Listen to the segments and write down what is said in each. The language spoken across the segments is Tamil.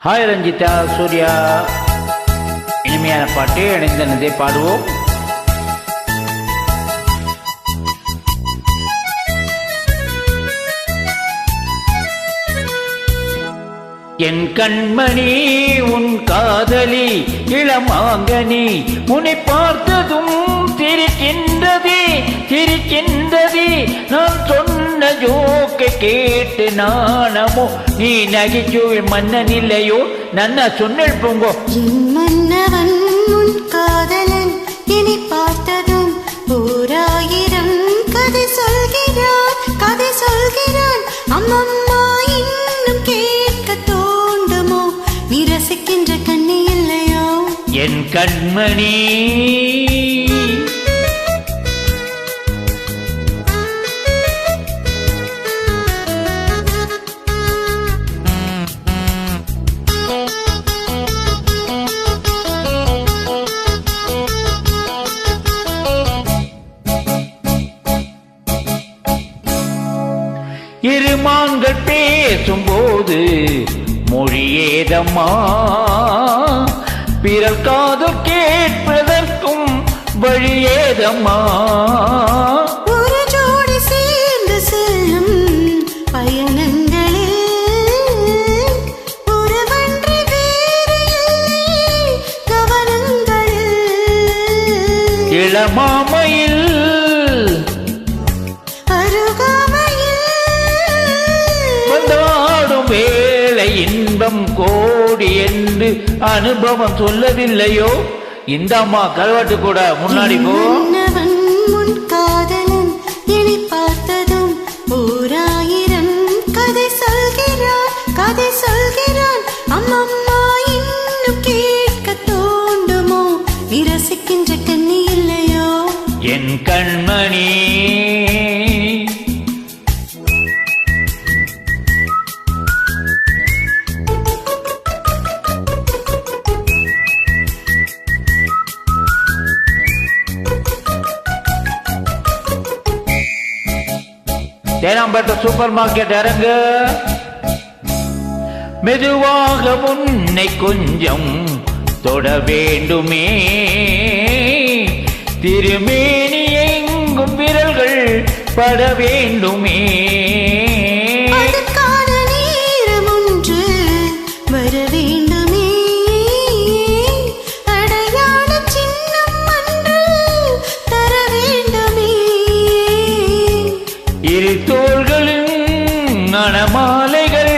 ஹாய் ரஞ்சிதா, சூர்யா. இனிமையான பாட்டு இணைந்தனதே பாடுவோம். என் கண்மணி உன் காதலி இளமாங்கனி உன்னை பார்த்ததும் திரிக்கின்றதே திரிக்கின்றதே. நான் சொன்ன ஜோக்கை கேட்டு நானமோ நீ நகைச்சுவை மன்னன் இல்லையோ நன்னா சொன்னல் போங்கோ. மன்னவன் உன் காதலன் இனி பார்த்ததும் ஓராயிரம் கதை சொல்கிறான் கதை சொல்கிறான். அம்மம்மா இன்னும் கேட்க தோண்டுமோ நீ ரசிக்கின்ற கண்ணி இல்லையோ என் கண்மணி. இருமான்கள் பேசும்போது மொழியேதம்மா, பிறர் காது கேட்பதற்கும் வழியேதம்மா. ஒரு ஜோடி சேர்ந்து செல்லும் பயணங்களில் உறவன்றி வேறு கவனங்களில் இளமாமையில் வேலை இன்பம் கோடி என்று அனுபவம் சொல்லவில்லையோ. இந்த அம்மா கல்வெட்டு கூட முன்னாடி போ. முன் காதலன் இனி பார்த்ததும் ஓராயிரம் கதை சொல்கிறான் கதை சொல்கிறான். அம்மம்மா இன்னும் கேட்க தோண்டுமோ நீ ரசிக்கின்ற கண்ணி இல்லையோ என் கண்மணி. தேனாம்பேட்டை சூப்பர் மார்க்கெட் இறங்கு. மெதுவாக உன்னை கொஞ்சம் தொட வேண்டுமே, திருமேனி எங்கும் விரல்கள் பட வேண்டுமே. அதுக்கான நேரம் ஒன்று வர வேண்டுமே, அடையாள சின்னம் ஒன்று தர வேண்டுமே. இரு தோள்களின் மணமாலைகள்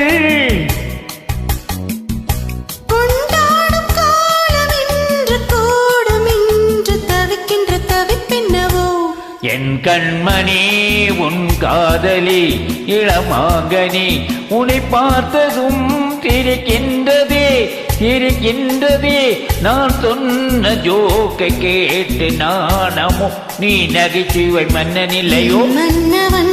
கொண்டாடும் காலம் என்று கூடும் என்று தவிக்கின்ற தவிப்பின்னவோ. என் கண்மணி உன் காதலி இளமாங்கனி உன்னை பார்த்ததும் திரிக்கின்றதே திரிக்கின்றதே. நான் சொன்ன ஜோக்கை கேட்டு நானமோ நீ நகைச்சுவை மன்னன் இல்லையோ. மன்னவன்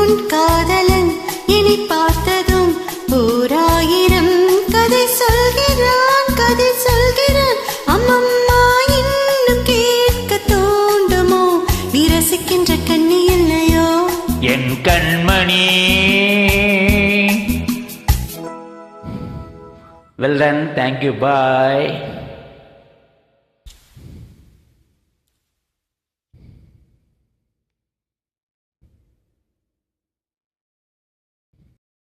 உன் காதலன் இனி பார்த்ததும் ஓராயிரம் கதை சொல்கிறான் கதை சொல்கிறான். அம்மம்மா இன்னும் கேட்க தோண்டுமோ நீ ரசிக்கின்ற கண்ணி இல்லையோ என் கண்மணி. Well done, thank you, bye.